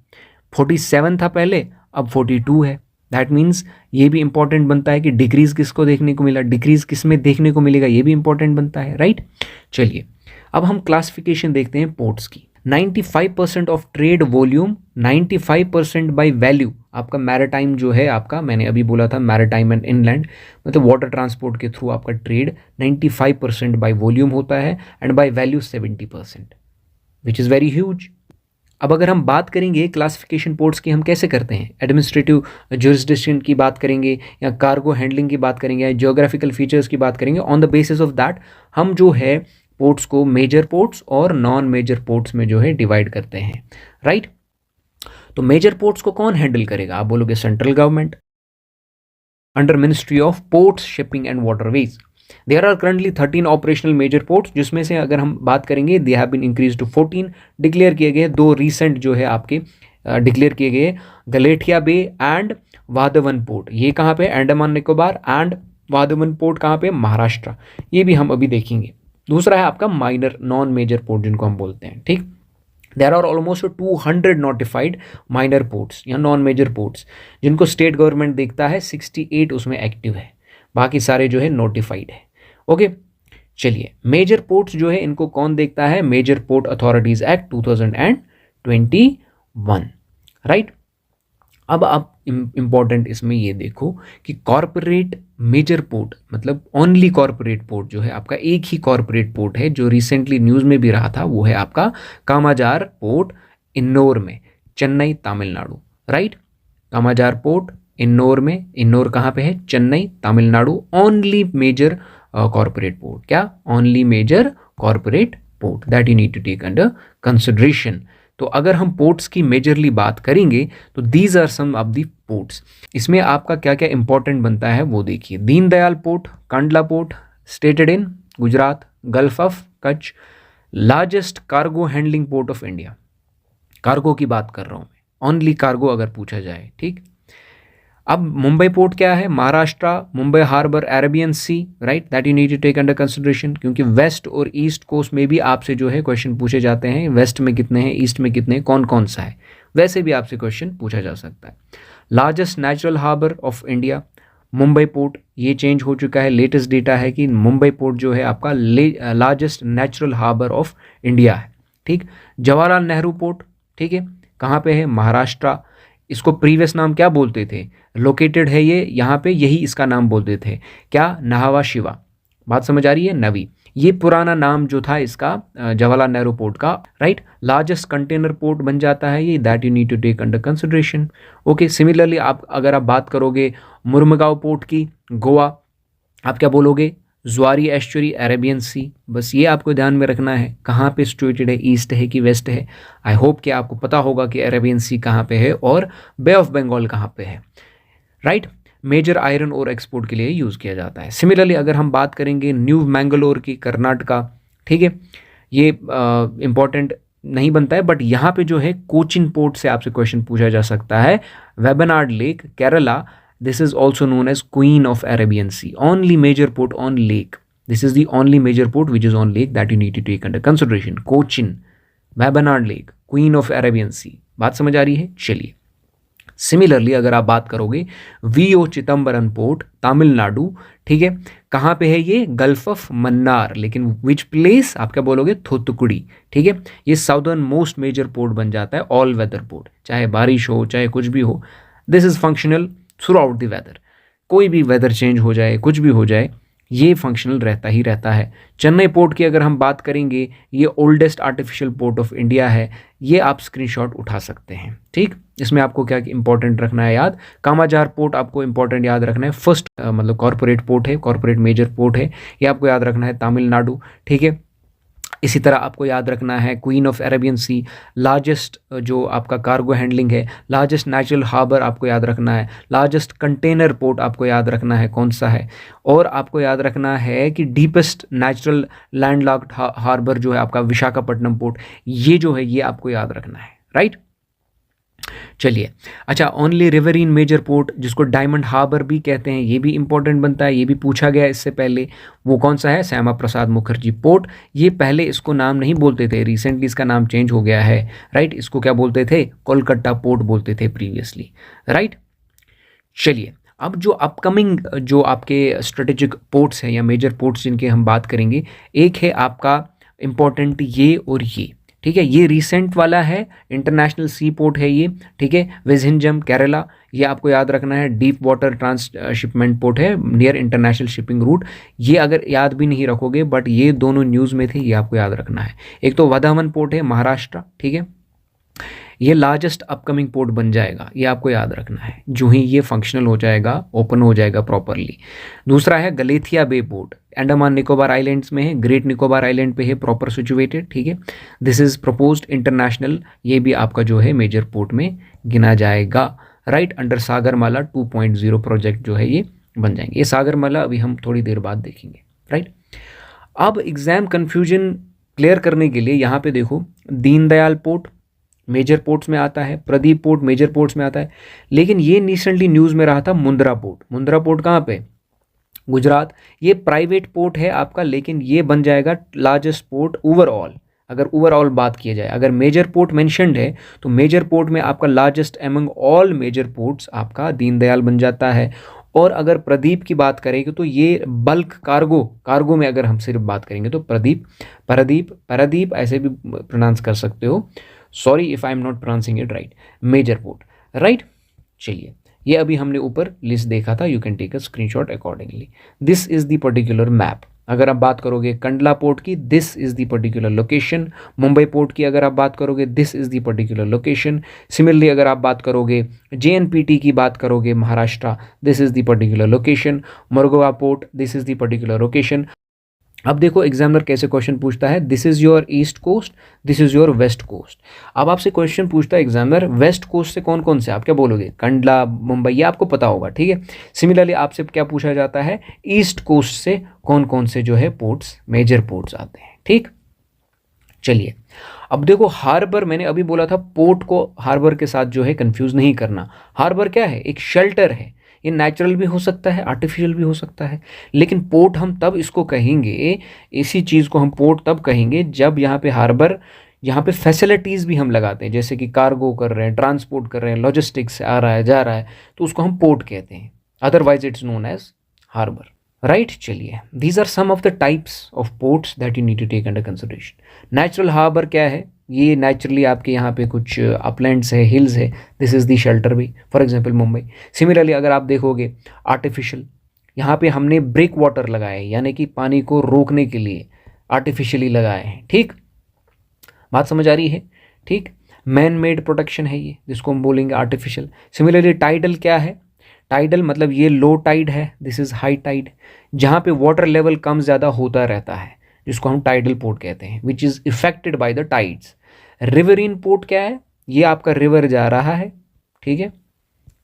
47 था पहले, अब 42 है। दैट मीन्स ये भी इंपॉर्टेंट बनता है कि डिक्रीज किसको देखने को मिला, डिक्रीज किस में देखने को मिलेगा, ये भी इंपॉर्टेंट बनता है, राइट। चलिए, अब हम क्लासिफिकेशन देखते हैं पोर्ट्स की। 95% of trade volume, 95% by value आपका मैरिटाइम जो है आपका, मैंने अभी बोला था मैरिटाइम एंड इनलैंड, मतलब वाटर ट्रांसपोर्ट के थ्रू आपका ट्रेड 95% बाय वॉल्यूम होता है, and by value 70%, which is very huge. अब अगर हम बात करेंगे क्लासिफिकेशन पोर्ट्स की, हम कैसे करते हैं, एडमिनिस्ट्रेटिव जुरिसडिक्शन की बात करेंगे, या कार्गो हैंडलिंग की बात करेंगे, या जियोग्राफिकल फीचर्स की बात करेंगे, on the basis of that हम जो है पोर्ट्स को मेजर पोर्ट्स और नॉन मेजर पोर्ट्स में जो है डिवाइड करते हैं, राइट। तो मेजर पोर्ट्स को कौन हैंडल करेगा, आप बोलोगे central government under ministry of ports, shipping and waterways. There are currently 13 operational major ports, जिसमें से अगर हम बात करेंगे they have been increase to 14, declare किए गए, दो रिसेंट जो है आपके डिक्लेयर किए गए, गलेठिया बे एंड वाधवन पोर्ट। ये कहाँ पे, अंडमान निकोबार, एंड वाधवन पोर्ट कहाँ पे, महाराष्ट्र। ये भी हम अभी देखेंगे। दूसरा है आपका माइनर नॉन मेजर पोर्ट जिनको हम बोलते हैं, ठीक। There are almost 200 notified minor ports या नॉन मेजर पोर्ट्स, जिनको स्टेट गवर्नमेंट देखता है, 68 उसमें एक्टिव है, बाकी सारे जो है नोटिफाइड है। ओके, चलिए, मेजर पोर्ट्स जो है इनको कौन देखता है, major port authorities act 2021, right. अब आप इंपॉर्टेंट इसमें ये देखो कि कॉरपोरेट मेजर पोर्ट, मतलब ओनली कॉरपोरेट पोर्ट जो है आपका, एक ही कॉरपोरेट पोर्ट है जो रिसेंटली न्यूज़ में भी रहा था, वो है आपका कामाजार पोर्ट, इन्नौर में, चेन्नई, तमिलनाडु, राइट। कामाजार पोर्ट इन्नौर में, इन्नौर कहाँ पे है, Chennai, Tamil Nadu. Only major corporate port, क्या, only major corporate port, that you need to take under consideration. तो अगर हम पोर्ट्स की मेजरली बात करेंगे तो these are some of the ports. इसमें आपका क्या क्या इंपॉर्टेंट बनता है वो देखिए। Deendayal port, Kandla port, stated in Gujarat, gulf of Kutch, largest cargo handling port of India. Cargo की बात कर रहा हूँ मैं, ओनली कार्गो अगर पूछा जाए, ठीक। अब मुंबई पोर्ट क्या है, Maharashtra, Mumbai harbour, Arabian sea, right, that you need to take under consideration, क्योंकि वेस्ट और ईस्ट कोस्ट में भी आपसे जो है क्वेश्चन पूछे जाते हैं, वेस्ट में कितने हैं, ईस्ट में कितने हैं, कौन कौन सा है, वैसे भी आपसे क्वेश्चन पूछा जा सकता है। Largest natural harbour of India, Mumbai port ये चेंज हो चुका है, लेटेस्ट डेटा है कि मुंबई पोर्ट जो है आपका largest natural harbour of India है। ठीक, जवाहरलाल नेहरू पोर्ट, ठीक है, कहाँ पे है? महाराष्ट्र। इसको प्रीवियस नाम क्या बोलते थे? लोकेटेड है ये यहाँ पे, यही इसका नाम बोलते थे क्या? नाहवा शिवा। बात समझ आ रही है? नवी, ये पुराना नाम जो था इसका जवाहरलाल नेहरू पोर्ट का, राइट। लार्जेस्ट कंटेनर पोर्ट बन जाता है ये, that you need to take under consideration. Okay, similarly आप अगर आप बात करोगे मुर्मुगांव पोर्ट की, गोवा, आप क्या बोलोगे? ज्वारी एस्चुरी, अरेबियन सी। बस ये आपको ध्यान में रखना है, कहाँ पे सिचुएटेड है, ईस्ट है कि वेस्ट है। आई होप कि आपको पता होगा कि अरेबियन सी कहाँ पे है और बे ऑफ बंगाल कहाँ पे है, राइट। मेजर आयरन और एक्सपोर्ट के लिए यूज़ किया जाता है। सिमिलरली अगर हम बात करेंगे न्यू मैंगलोर की, कर्नाटका, ठीक है, ये इंपॉर्टेंट नहीं बनता है, बट यहाँ पे जो है कोचिन पोर्ट से आपसे क्वेश्चन पूछा जा सकता है। Vembanad lake, Kerala, this is also known as queen of Arabian sea, only major port on lake, this is the only major port which is on lake that you need to take under consideration. Cochin, Vembanad lake, queen of Arabian sea. बात समझ आ रही है? चलिए, similarly अगर आप बात करोगे वीओ चिदम्बरम पोर्ट, तमिलनाडु, ठीक है, कहाँ पे है ये? गल्फ ऑफ मन्नार, लेकिन विच प्लेस? आप क्या बोलोगे? थूथुकुडी, ठीक है। ये साउदर्न मोस्ट मेजर पोर्ट बन जाता है, ऑल वेदर पोर्ट, चाहे बारिश हो चाहे कुछ भी हो, this is functional throughout the weather. कोई भी वेदर चेंज हो जाए, कुछ भी हो जाए, ये फंक्शनल रहता ही रहता है। चेन्नई पोर्ट की अगर हम बात करेंगे, ये oldest artificial port of India है, ये आप स्क्रीनशॉट उठा सकते हैं। ठीक, इसमें आपको क्या इंपॉर्टेंट रखना है याद? कामाजार पोर्ट आपको इंपॉर्टेंट याद रखना है, फर्स्ट मतलब कॉर्पोरेट पोर्ट है, कॉर्पोरेट मेजर पोर्ट है, ये आपको याद रखना है, तमिलनाडु। ठीक है, इसी तरह आपको याद रखना है queen of Arabian sea, largest जो आपका कार्गो हैंडलिंग है, लार्जेस्ट नेचुरल हार्बर आपको याद रखना है, लार्जेस्ट कंटेनर पोर्ट आपको याद रखना है कौन सा है, और आपको याद रखना है कि डीपेस्ट नेचुरल लैंडलॉक्ड हार्बर जो है आपका विशाखापट्टनम पोर्ट, ये जो है ये आपको याद रखना है, राइट। चलिए, अच्छा, ओनली रिवरीन मेजर पोर्ट जिसको डायमंड हार्बर भी कहते हैं, ये भी इंपॉर्टेंट बनता है, ये भी पूछा गया इससे पहले, वो कौन सा है? श्यामा प्रसाद मुखर्जी पोर्ट। ये पहले इसको नाम नहीं बोलते थे, रिसेंटली इसका नाम चेंज हो गया है, राइट। इसको क्या बोलते थे? कोलकाता पोर्ट बोलते थे प्रीवियसली, राइट। चलिए, अब जो अपकमिंग जो आपके स्ट्रेटेजिक पोर्ट्स हैं या मेजर पोर्ट्स जिनके हम बात करेंगे, एक है आपका इंपॉर्टेंट ये और ये, ठीक है, ये रिसेंट वाला है, इंटरनेशनल सी पोर्ट है ये, ठीक है, विजहिंजम केरला, ये आपको याद रखना है, डीप वाटर ट्रांसशिपमेंट पोर्ट है नियर इंटरनेशनल शिपिंग रूट। ये अगर याद भी नहीं रखोगे, बट ये दोनों न्यूज़ में थे, ये आपको याद रखना है। एक तो वधावन पोर्ट है महाराष्ट्र, ठीक है, ये लार्जेस्ट अपकमिंग पोर्ट बन जाएगा, ये आपको याद रखना है, जो ही ये फंक्शनल हो जाएगा, ओपन हो जाएगा प्रॉपरली। दूसरा है गलेथिया बे पोर्ट, अंडमान निकोबार आइलैंड्स में है, ग्रेट निकोबार आइलैंड पे है प्रॉपर सिचुएटेड, ठीक है। दिस इज प्रपोज्ड इंटरनेशनल, ये भी आपका जो है मेजर पोर्ट में गिना जाएगा, राइट, अंडर सागरमाला 2.0 प्रोजेक्ट जो है ये बन जाएंगे। ये सागरमाला अभी हम थोड़ी देर बाद देखेंगे, राइट। अब एग्जाम कन्फ्यूजन क्लियर करने के लिए यहाँ पे देखो, दीनदयाल पोर्ट मेजर पोर्ट्स में आता है, प्रदीप पोर्ट मेजर पोर्ट्स में आता है, लेकिन ये रिसेंटली न्यूज़ में रहा था मुंद्रा पोर्ट। मुंद्रा पोर्ट कहाँ पे? गुजरात। ये प्राइवेट पोर्ट है आपका, लेकिन ये बन जाएगा लार्जेस्ट पोर्ट ओवरऑल। अगर ओवरऑल बात किया जाए, अगर मेजर पोर्ट मेंशन्ड है तो मेजर पोर्ट में आपका largest among all major ports आपका दीनदयाल बन जाता है। और अगर प्रदीप की बात करेंगे तो ये बल्क कार्गो में अगर हम सिर्फ बात करेंगे तो प्रदीप ऐसे भी प्रोनाउंस कर सकते हो, sorry if I am not pronouncing it right, major port, right. चलिए, ये अभी हमने ऊपर लिस्ट देखा था, you can take a screenshot accordingly. This is the particular map. अगर आप बात करोगे कंडला पोर्ट की, this is the particular location. Mumbai port की अगर आप बात करोगे, this is the particular location. Similarly अगर आप बात करोगे JNPT की बात करोगे Maharashtra, this is the particular location. Mormugao port, this is the particular location. अब देखो एग्जामिनर कैसे क्वेश्चन पूछता है, this is your east coast, this is your west coast. अब आपसे क्वेश्चन पूछता है एग्जामिनर, वेस्ट कोस्ट से कौन कौन से, आप क्या बोलोगे? कंडला, मुंबई, ये आपको पता होगा, ठीक है। सिमिलरली आपसे क्या पूछा जाता है, ईस्ट कोस्ट से कौन कौन से जो है पोर्ट्स, मेजर पोर्ट्स आते हैं, ठीक। चलिए, अब देखो हार्बर, मैंने अभी बोला था पोर्ट को हार्बर के साथ जो है कंफ्यूज नहीं करना। हार्बर क्या है? एक शेल्टर है, ये नेचुरल भी हो सकता है, आर्टिफिशियल भी हो सकता है, लेकिन पोर्ट हम तब इसको कहेंगे, इसी चीज़ को हम पोर्ट तब कहेंगे जब यहाँ पे हार्बर, यहाँ पे फैसिलिटीज़ भी हम लगाते हैं, जैसे कि कार्गो कर रहे हैं, ट्रांसपोर्ट कर रहे हैं, लॉजिस्टिक्स से आ रहा है जा रहा है, तो उसको हम पोर्ट कहते हैं, otherwise it's known as harbor, right? चलिए, these are some of the types of ports that you need to take under consideration. Natural harbor क्या है? ये नेचुरली आपके यहाँ पे कुछ अपलैंड्स है, हिल्स है, this is the shelter way, for example Mumbai. Similarly अगर आप देखोगे आर्टिफिशियल, यहाँ पे हमने ब्रेक वाटर लगाए, यानी कि पानी को रोकने के लिए आर्टिफिशियली लगाए हैं. ठीक, बात समझ आ रही है? ठीक, मैन मेड प्रोटेक्शन है ये, जिसको हम बोलेंगे आर्टिफिशियल. सिमिलरली टाइडल क्या है? टाइडल मतलब ये लो टाइड है, दिस इज़ हाई टाइड, जहाँ पे वाटर लेवल कम ज़्यादा होता रहता है, जिसको हम टाइडल पोर्ट कहते हैं, which is affected by the tides. Riverine port क्या है? ये आपका रिवर जा रहा है, ठीक है,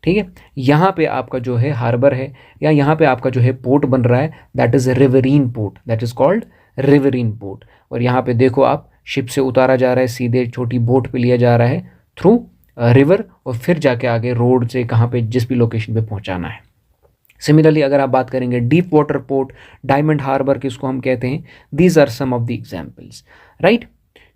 ठीक है, यहाँ पे आपका जो है हार्बर है, या यहाँ पे आपका जो है पोर्ट बन रहा है, that is riverine port, that is called riverine port. और यहाँ पे देखो आप, शिप से उतारा जा रहा है, सीधे छोटी बोट पे लिया जा रहा है थ्रू रिवर, और फिर जाके आगे रोड से कहाँ पे जिस भी लोकेशन पे पहुँचाना है. सिमिलरली अगर आप बात करेंगे deep water port, Diamond Harbour किसको हम कहते हैं, these are some of the examples, right.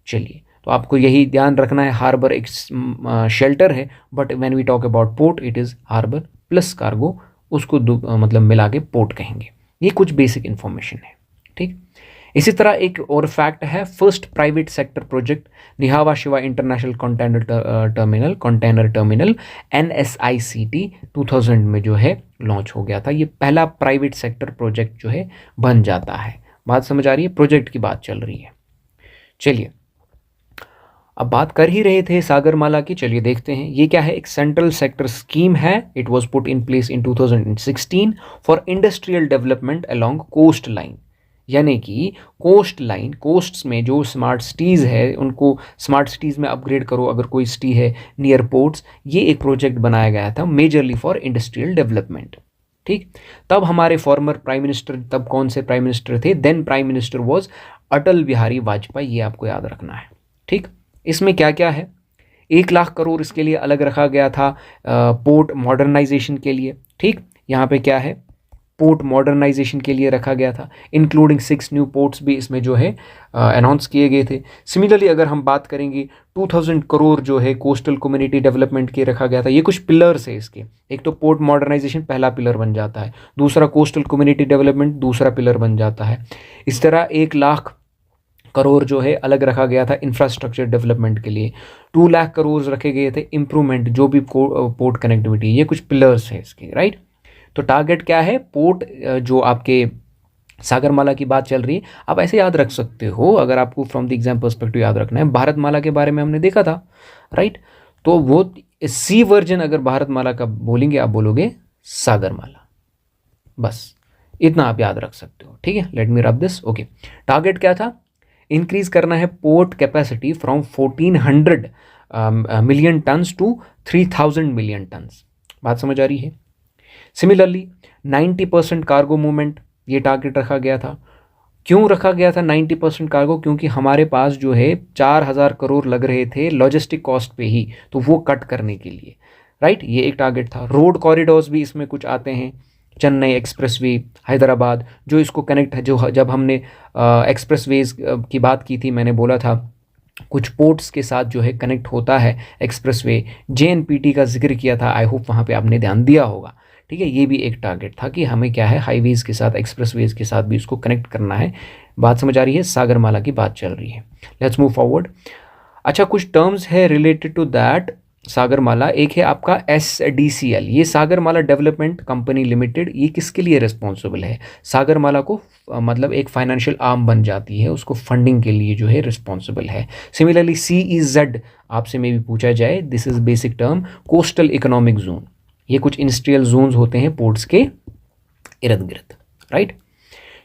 चलिए, तो आपको यही ध्यान रखना है, हार्बर एक शेल्टर है, but when we talk about port it is harbour plus cargo, उसको मतलब मिला के पोर्ट कहेंगे. ये कुछ बेसिक इन्फॉर्मेशन है. ठीक, इसी तरह एक और फैक्ट है, first private sector project Nhava Sheva international container terminal NSICT 2000 में जो है लॉन्च हो गया था. ये पहला प्राइवेट सेक्टर प्रोजेक्ट जो है बन जाता है. बात समझ आ रही है? प्रोजेक्ट की बात चल रही है. चलिए, अब बात कर ही रहे थे सागरमाला की, चलिए देखते हैं ये क्या है. एक सेंट्रल सेक्टर स्कीम है, it was put in place in 2016 for industrial development along coast line. यानी कि कोस्ट लाइन, कोस्ट्स में जो स्मार्ट सिटीज़ है उनको स्मार्ट सिटीज़ में अपग्रेड करो, अगर कोई सिटी है नियर पोर्ट्स. ये एक प्रोजेक्ट बनाया गया था मेजरली फॉर इंडस्ट्रियल डेवलपमेंट. ठीक, तब हमारे फॉर्मर प्राइम मिनिस्टर, तब कौन से प्राइम मिनिस्टर थे? Then prime minister was Atal Bihari Vajpayee. ये आपको याद रखना है. ठीक, इसमें क्या क्या है? 1 लाख करोड़ इसके लिए अलग रखा गया था पोर्ट मॉडर्नाइजेशन के लिए. ठीक, यहाँ पे क्या है, पोर्ट मॉडर्नाइजेशन के लिए रखा गया था, इंक्लूडिंग 6 न्यू पोर्ट्स भी इसमें जो है अनाउंस किए गए थे. सिमिलरली अगर हम बात करेंगे 2000 करोड़ जो है कोस्टल कम्युनिटी डेवलपमेंट के रखा गया था. ये कुछ पिलर्स है इसके, एक तो पोर्ट मॉडर्नाइजेशन पहला पिलर बन जाता है, दूसरा कोस्टल कम्युनिटी डेवलपमेंट दूसरा पिलर बन जाता है. इस तरह 1 लाख करोड़ जो है अलग रखा गया था इंफ्रास्ट्रक्चर डेवलपमेंट के लिए. 2 लाख करोड़ रखे गए थे इम्प्रूवमेंट, जो भी पोर्ट कनेक्टिविटी, ये कुछ पिलर्स है इसके, राइट. तो टारगेट क्या है? पोर्ट जो आपके सागरमाला की बात चल रही है, आप ऐसे याद रख सकते हो, अगर आपको फ्रॉम द एग्जाम पर्सपेक्टिव याद रखना है. भारतमाला के बारे में हमने देखा था, राइट. तो वो सी वर्जन अगर भारतमाला का बोलेंगे, आप बोलोगे सागरमाला, बस इतना आप याद रख सकते हो. ठीक है, let me rub this. Okay, target क्या था? इंक्रीज करना है port capacity from 1400 million tons to 3000 million tons. बात समझ आ रही है? सिमिलरली 90% कार्गो मूवमेंट, ये टारगेट रखा गया था. क्यों रखा गया था 90% कार्गो? क्योंकि हमारे पास जो है 4000 करोड़ लग रहे थे लॉजिस्टिक कॉस्ट पे ही, तो वो कट करने के लिए, राइट. ये एक टारगेट था. रोड कॉरिडोर्स भी इसमें कुछ आते हैं, चेन्नई एक्सप्रेसवे, हैदराबाद, जो इसको कनेक्ट है. जो जब हमने एक्सप्रेसवेज की बात की थी, मैंने बोला था कुछ पोर्ट्स के साथ जो है कनेक्ट होता है एक्सप्रेसवे. JNPT का जिक्र किया था, आई होप वहाँ पे आपने ध्यान दिया होगा. ठीक है, ये भी एक टारगेट था कि हमें क्या है, हाईवेज़ के साथ, एक्सप्रेसवेज के साथ भी इसको कनेक्ट करना है. बात समझ आ रही है? सागरमाला की बात चल रही है. Let's move forward. अच्छा, कुछ टर्म्स है रिलेटेड टू दैट सागरमाला. एक है आपका SDCL, ये सागरमाला डेवलपमेंट कंपनी लिमिटेड. ये किसके लिए रिस्पॉन्सिबल है? सागरमाला को मतलब एक फाइनेंशियल आर्म बन जाती है, उसको फंडिंग के लिए जो है रिस्पॉन्सिबल है. सिमिलरली CEZ आपसे में भी पूछा जाए, this is basic term, coastal economic zone. ये कुछ इंडस्ट्रियल जोन्स होते हैं पोर्ट्स के इर्द गिर्द, राइट.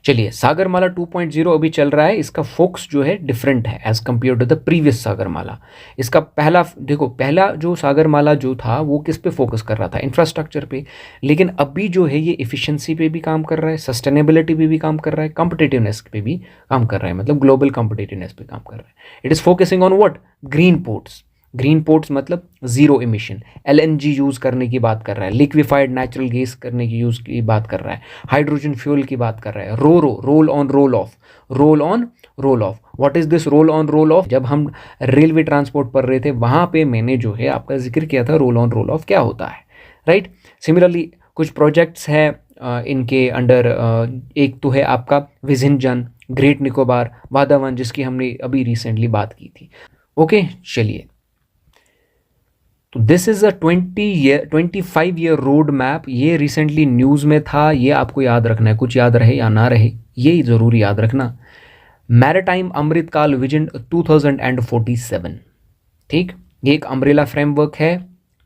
चलिए, सागरमाला 2.0 अभी चल रहा है. इसका फोकस जो है डिफरेंट है as compare to the previous Sagarmala. इसका पहला देखो, पहला जो सागरमाला जो था वो किस पे फोकस कर रहा था? इंफ्रास्ट्रक्चर पे. लेकिन अभी जो है ये इफिशिएंसी पे भी काम कर रहा है, सस्टेनेबिलिटी पे भी काम कर रहा है, कॉम्पिटिटिवनेस पे भी काम कर रहा है, मतलब ग्लोबल कॉम्पिटिटिवनेस पे काम कर रहा है. It is focusing on what? Green ports. Green ports मतलब जीरो इमिशन. LNG यूज़ करने की बात कर रहा है, लिक्विफाइड नेचुरल गैस करने की यूज़ की बात कर रहा है, हाइड्रोजन फ्यूल की बात कर रहा है. Roll on roll of, roll on roll of. What is this roll on roll of? जब हम रेलवे ट्रांसपोर्ट पढ़ रहे थे वहाँ पे मैंने जो है आपका जिक्र किया था रोल ऑन रोल ऑफ क्या होता है, राइट. सिमिलरली कुछ प्रोजेक्ट्स हैं इनके अंडर, एक तो है आपका विज़िंजन, ग्रेट निकोबार, वादावन, जिसकी हमने अभी रिसेंटली बात की थी। ओके, चलिए, तो this is a 25 year road map. ये रिसेंटली न्यूज़ में था, ये आपको याद रखना है, कुछ याद रहे या ना रहे ये ज़रूर याद रखना। मैरिटाइम अमृतकाल विजन 2047, ठीक, ये एक अम्ब्रेला फ्रेमवर्क है,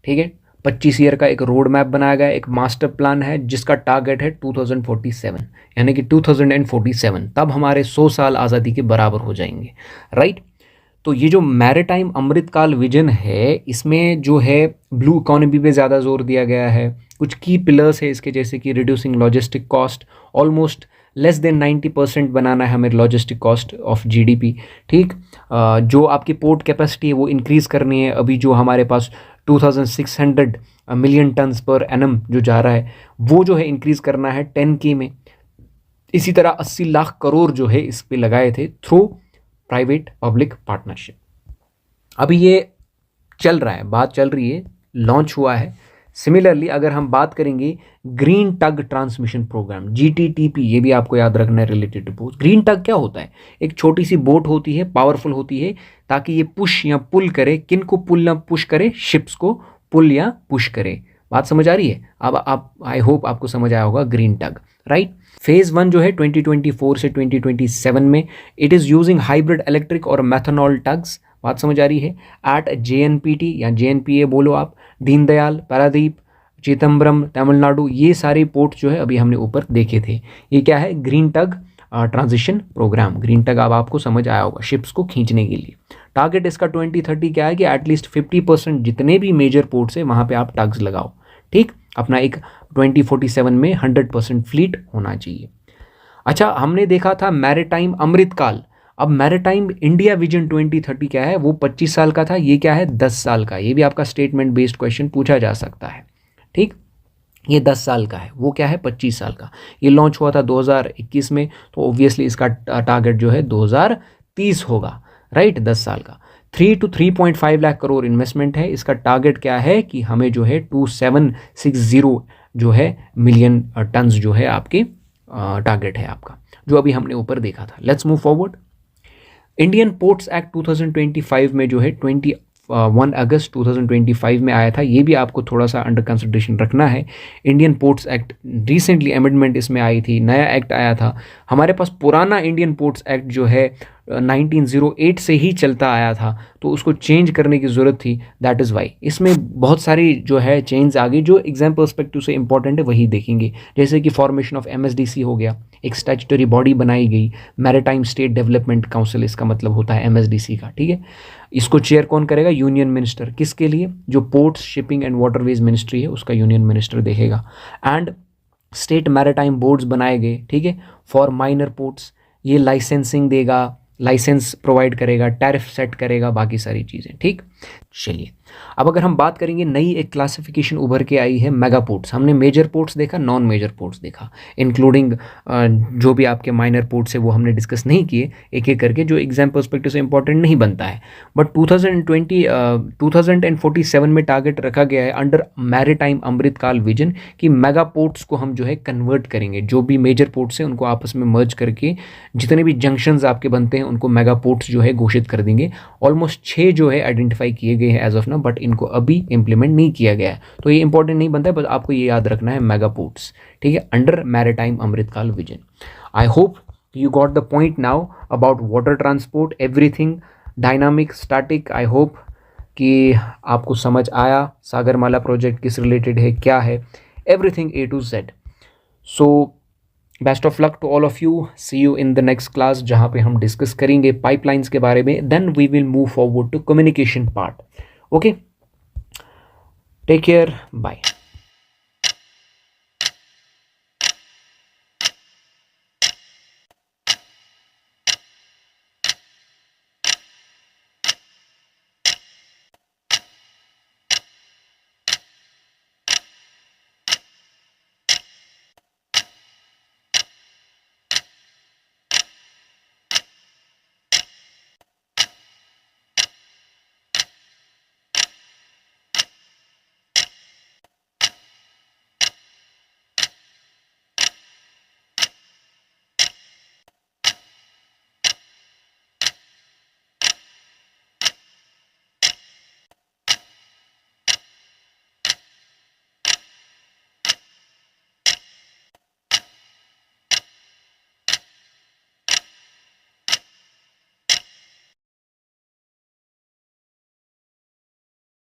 ठीक है। 25 ईयर का एक रोड मैप बनाया गया, एक मास्टर प्लान है जिसका टारगेट है 2047, यानी कि 2047 तब हमारे 100 साल आज़ादी के बराबर हो जाएंगे, राइट। तो ये जो मैरिटाइम अमृतकाल विजन है, इसमें जो है ब्लू इकोनॉमी पे ज़्यादा जोर दिया गया है। कुछ की पिलर्स है इसके, जैसे कि reducing logistic cost, almost less than 90% बनाना है हमें लॉजिस्टिक कॉस्ट ऑफ जीडीपी, ठीक। जो आपकी पोर्ट कैपेसिटी है वो इंक्रीज़ करनी है। अभी जो हमारे पास 2600 मिलियन टन्स पर एनम जो जा रहा है, वो जो है इंक्रीज़ करना है 10K में। इसी तरह 80 लाख करोड़ जो है इस पे लगाए थे थ्रू प्राइवेट पब्लिक पार्टनरशिप। अभी ये चल रहा है, बात चल रही है, लॉन्च हुआ है। सिमिलरली अगर हम बात करेंगे green tug transmission programme, GTTP, ये भी आपको याद रखना है related to post. Green tug क्या होता है? एक छोटी सी बोट होती है, पावरफुल होती है, ताकि ये पुश या पुल करे। किन को पुल या पुश करे? शिप्स को पुल या पुश करे। बात समझ आ रही है? अब आप, आई होप आपको समझ आया होगा ग्रीन टग, राइट। फेज़ 1 जो है 2024 से 2027 में, it is using hybrid electric और मैथनॉल टग्स। बात समझ आ रही है? एट JNPT या JNPA बोलो आप, दीनदयाल, पारादीप, चिदम्बरम, तमिलनाडु, ये सारे पोर्ट जो है अभी हमने ऊपर देखे थे। ये क्या है? Green tug transition programme. Green tug अब आपको समझ आया होगा, शिप्स को खींचने के लिए। टारगेट इसका 2030 क्या है कि एटलीस्ट 50% जितने भी मेजर पोर्ट्स है वहाँ पे आप टग्स लगाओ, ठीक। अपना एक 2047 में 100% फ्लीट होना चाहिए। अच्छा, हमने देखा था मैरिटाइम अमृतकाल। अब मैरिटाइम इंडिया विजन 2030 क्या है? वो 25 साल का था, ये क्या है? 10 साल का। ये भी आपका स्टेटमेंट बेस्ड क्वेश्चन पूछा जा सकता है, ठीक। ये 10 साल का है, वो क्या है? 25 साल का। ये लॉन्च हुआ था 2021 में, तो ऑब्वियसली इसका टारगेट जो है 2030 होगा, राइट, 10 साल का। 3 to 3.5 लाख करोड़ इन्वेस्टमेंट है। इसका टारगेट क्या है कि हमें जो है 2760 जो है मिलियन टन्स जो है आपके टारगेट है आपका, जो अभी हमने ऊपर देखा था। Let's move forward. Indian ports act 2025 में जो है 1 अगस्त 2025 में आया था। ये भी आपको थोड़ा सा अंडर कंसिडरेशन रखना है। Indian ports act recently amendment इसमें आई थी, नया एक्ट आया था। हमारे पास पुराना इंडियन पोर्ट्स एक्ट जो है 1908 से ही चलता आया था, तो उसको चेंज करने की ज़रूरत थी। दैट इज़ वाई इसमें बहुत सारी जो है चेंज आ गई, जो एग्जाम पर्सपेक्टिव से इंपॉर्टेंट है वही देखेंगे। जैसे कि फॉर्मेशन ऑफ MSDC हो गया, एक स्टैट्यूटरी बॉडी बनाई गई, मैरिटाइम स्टेट डेवलपमेंट काउंसिल, इसका मतलब होता है MSDC का, ठीक है। इसको चेयर कौन करेगा? Union minister. किसके लिए? जो ports, shipping and waterways ministry है उसका यूनियन मिनिस्टर देखेगा। एंड स्टेट मैरिटाइम बोर्ड्स बनाए गए, ठीक है, फॉर माइनर पोर्ट्स। ये लाइसेंसिंग देगा, लाइसेंस प्रोवाइड करेगा, टैरिफ सेट करेगा, बाकी सारी चीज़ें, ठीक। चलिए, अब अगर हम बात करेंगे, नई एक क्लासिफिकेशन उभर के आई है, मेगा पोर्ट्स। हमने मेजर पोर्ट्स देखा, नॉन मेजर पोर्ट्स देखा, इंक्लूडिंग जो भी आपके माइनर पोर्ट्स है वो हमने डिस्कस नहीं किए एक एक करके, जो एग्जाम पर्सपेक्टिव से इंपॉर्टेंट नहीं बनता है। बट 2047 में टारगेट रखा गया है अंडर मैरिटाइम अमृतकाल विजन कि मेगा पोर्ट्स को हम जो है कन्वर्ट करेंगे। जो भी मेजर पोर्ट्स हैं उनको आपस में मर्ज करके जितने भी जंक्शंस आपके बनते हैं उनको मेगा पोर्ट्स जो है घोषित कर देंगे। ऑलमोस्ट 6 जो है आइडेंटिफाई किए गए हैं एज ऑफ नाउ, बट इनको अभी इम्प्लीमेंट नहीं किया गया है, तो ये इंपॉर्टेंट नहीं बनता है, बस आपको ये याद रखना है, मेगा पोर्ट्स, ठीक है, under maritime Amrit Kaal vision. I hope you got the point now about water transport, everything dynamic, static. I hope कि आपको समझ आया सागरमाला प्रोजेक्ट किस रिलेटेड है, क्या है, everything A to Z. So best of luck to all of you. See you in the next class, जहाँ पे हम डिस्कस करेंगे पाइपलाइंस के बारे में। Then we will move forward to communication part. Okay, take care, bye.